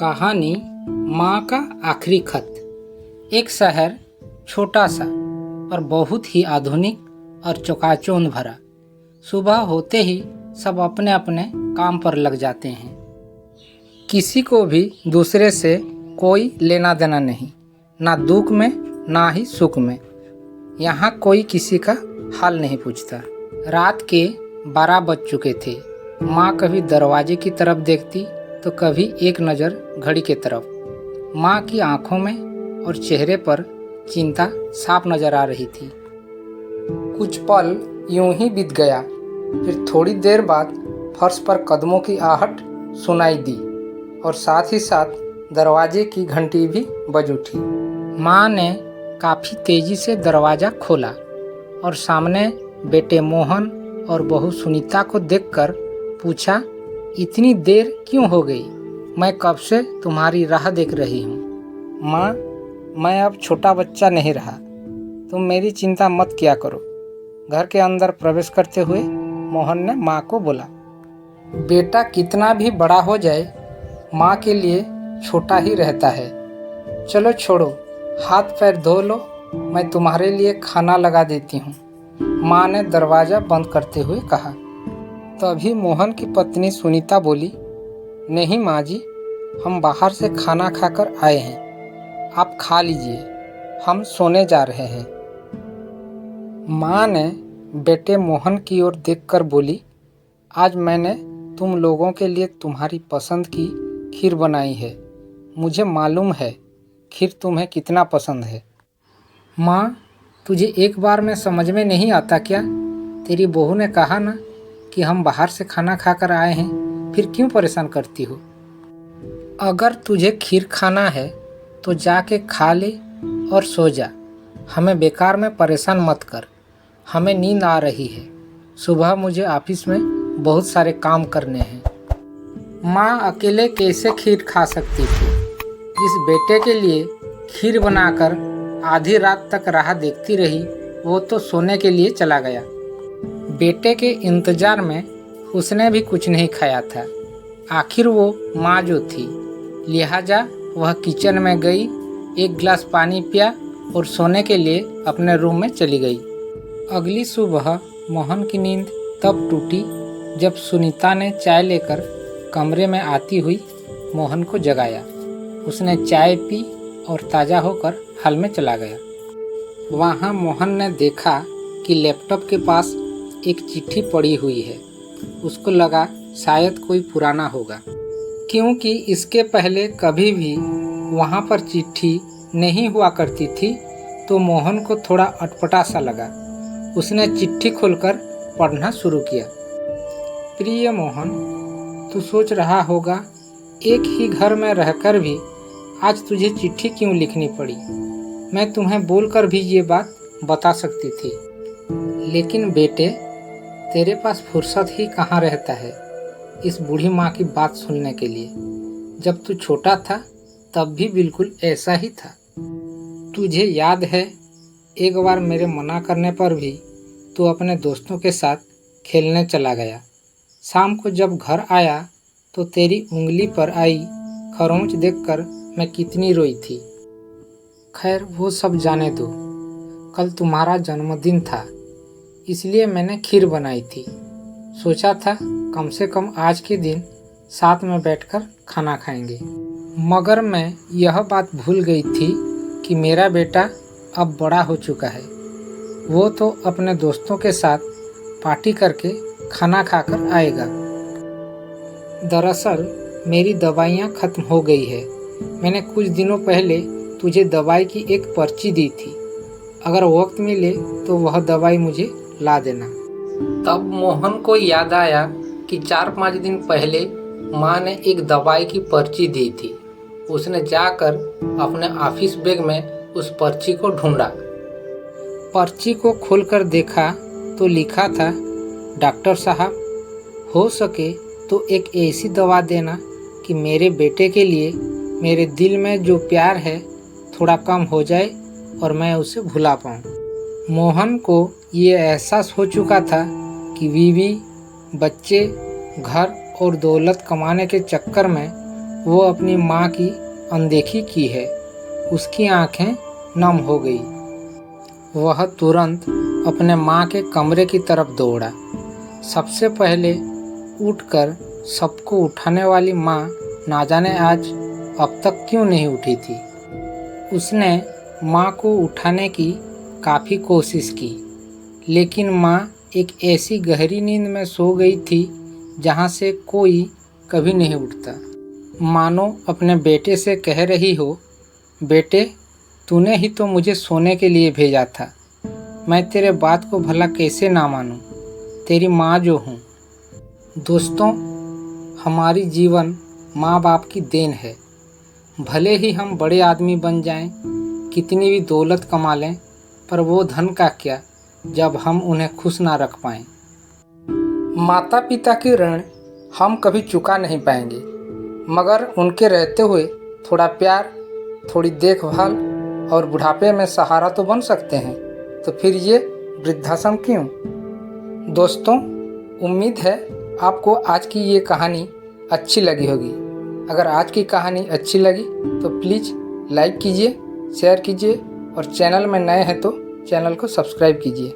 कहानी माँ का आखिरी खत। एक शहर, छोटा सा और बहुत ही आधुनिक और चकाचौंध भरा। सुबह होते ही सब अपने अपने काम पर लग जाते हैं। किसी को भी दूसरे से कोई लेना देना नहीं, ना दुख में ना ही सुख में। यहाँ कोई किसी का हाल नहीं पूछता। रात के 12 बज चुके थे। माँ कभी दरवाजे की तरफ देखती तो कभी एक नज़र घड़ी की तरफ। माँ की आंखों में और चेहरे पर चिंता साफ नजर आ रही थी। कुछ पल यूं ही बीत गया, फिर थोड़ी देर बाद फर्श पर कदमों की आहट सुनाई दी और साथ ही साथ दरवाजे की घंटी भी बज उठी। माँ ने काफ़ी तेज़ी से दरवाज़ा खोला और सामने बेटे मोहन और बहू सुनीता को देखकर पूछा, इतनी देर क्यों हो गई? मैं कब से तुम्हारी राह देख रही हूँ। माँ, मैं अब छोटा बच्चा नहीं रहा, तुम मेरी चिंता मत किया करो। घर के अंदर प्रवेश करते हुए मोहन ने माँ को बोला। बेटा कितना भी बड़ा हो जाए, माँ के लिए छोटा ही रहता है। चलो छोड़ो, हाथ पैर धो लो, मैं तुम्हारे लिए खाना लगा देती हूँ, माँ ने दरवाज़ा बंद करते हुए कहा। तभी मोहन की पत्नी सुनीता बोली, नहीं माँ जी, हम बाहर से खाना खाकर आए हैं, आप खा लीजिए, हम सोने जा रहे हैं। माँ ने बेटे मोहन की ओर देखकर बोली, आज मैंने तुम लोगों के लिए तुम्हारी पसंद की खीर बनाई है। मुझे मालूम है खीर तुम्हें कितना पसंद है। माँ, तुझे एक बार में समझ में नहीं आता क्या? तेरी बहू ने कहा ना कि हम बाहर से खाना खाकर आए हैं, फिर क्यों परेशान करती हो? अगर तुझे खीर खाना है तो जाके खा ले और सो जा। हमें बेकार में परेशान मत कर, हमें नींद आ रही है। सुबह मुझे ऑफिस में बहुत सारे काम करने हैं। माँ अकेले कैसे खीर खा सकती थी? इस बेटे के लिए खीर बनाकर आधी रात तक राह देखती रही। वो तो सोने के लिए चला गया। बेटे के इंतजार में उसने भी कुछ नहीं खाया था। आखिर वो माँ जो थी, लिहाजा वह किचन में गई, एक गिलास पानी पिया और सोने के लिए अपने रूम में चली गई। अगली सुबह मोहन की नींद तब टूटी जब सुनीता ने चाय लेकर कमरे में आती हुई मोहन को जगाया। उसने चाय पी और ताज़ा होकर हॉल में चला गया। वहाँ मोहन ने देखा कि लैपटॉप के पास एक चिट्ठी पड़ी हुई है। उसको लगा शायद कोई पुराना होगा, क्योंकि इसके पहले कभी भी वहाँ पर चिट्ठी नहीं हुआ करती थी। तो मोहन को थोड़ा अटपटा सा लगा। उसने चिट्ठी खोलकर पढ़ना शुरू किया। प्रिय मोहन, तू सोच रहा होगा एक ही घर में रहकर भी आज तुझे चिट्ठी क्यों लिखनी पड़ी। मैं तुम्हें बोलकर भी ये बात बता सकती थी, लेकिन बेटे तेरे पास फुर्सत ही कहाँ रहता है इस बूढ़ी माँ की बात सुनने के लिए। जब तू छोटा था तब भी बिल्कुल ऐसा ही था। तुझे याद है एक बार मेरे मना करने पर भी तू अपने दोस्तों के साथ खेलने चला गया। शाम को जब घर आया तो तेरी उंगली पर आई खरोंच देखकर मैं कितनी रोई थी। खैर वो सब जाने दो। कल तुम्हारा जन्मदिन था, इसलिए मैंने खीर बनाई थी। सोचा था कम से कम आज के दिन साथ में बैठकर खाना खाएंगे। मगर मैं यह बात भूल गई थी कि मेरा बेटा अब बड़ा हो चुका है। वो तो अपने दोस्तों के साथ पार्टी करके खाना खाकर आएगा। दरअसल मेरी दवाइयाँ ख़त्म हो गई है। मैंने कुछ दिनों पहले तुझे दवाई की एक पर्ची दी थी। अगर वक्त मिले तो वह दवाई मुझे ला देना। तब मोहन को याद आया कि 4-5 दिन पहले माँ ने एक दवाई की पर्ची दी थी। उसने जाकर अपने ऑफिस बैग में उस पर्ची को ढूंढा। पर्ची को खोलकर देखा तो लिखा था, डॉक्टर साहब, हो सके तो एक ऐसी दवा देना कि मेरे बेटे के लिए मेरे दिल में जो प्यार है थोड़ा कम हो जाए और मैं उसे भुला पाऊँ। मोहन को ये एहसास हो चुका था कि बीवी, बच्चे, घर और दौलत कमाने के चक्कर में वो अपनी माँ की अनदेखी की है। उसकी आंखें नम हो गई। वह तुरंत अपने माँ के कमरे की तरफ दौड़ा। सबसे पहले उठकर सबको उठाने वाली माँ ना जाने आज अब तक क्यों नहीं उठी थी। उसने माँ को उठाने की काफ़ी कोशिश की, लेकिन माँ एक ऐसी गहरी नींद में सो गई थी जहाँ से कोई कभी नहीं उठता। मानो अपने बेटे से कह रही हो, बेटे तूने ही तो मुझे सोने के लिए भेजा था, मैं तेरे बात को भला कैसे ना मानूं, तेरी माँ जो हूँ। दोस्तों, हमारी जीवन माँ बाप की देन है। भले ही हम बड़े आदमी बन जाएं, कितनी भी दौलत कमा लें, पर वो धन का क्या जब हम उन्हें खुश ना रख पाएं। माता पिता की ऋण हम कभी चुका नहीं पाएंगे, मगर उनके रहते हुए थोड़ा प्यार, थोड़ी देखभाल और बुढ़ापे में सहारा तो बन सकते हैं। तो फिर ये वृद्धाश्रम क्यों? दोस्तों, उम्मीद है आपको आज की ये कहानी अच्छी लगी होगी। अगर आज की कहानी अच्छी लगी तो प्लीज़ लाइक कीजिए, शेयर कीजिए और चैनल में नए हैं तो चैनल को सब्सक्राइब कीजिए।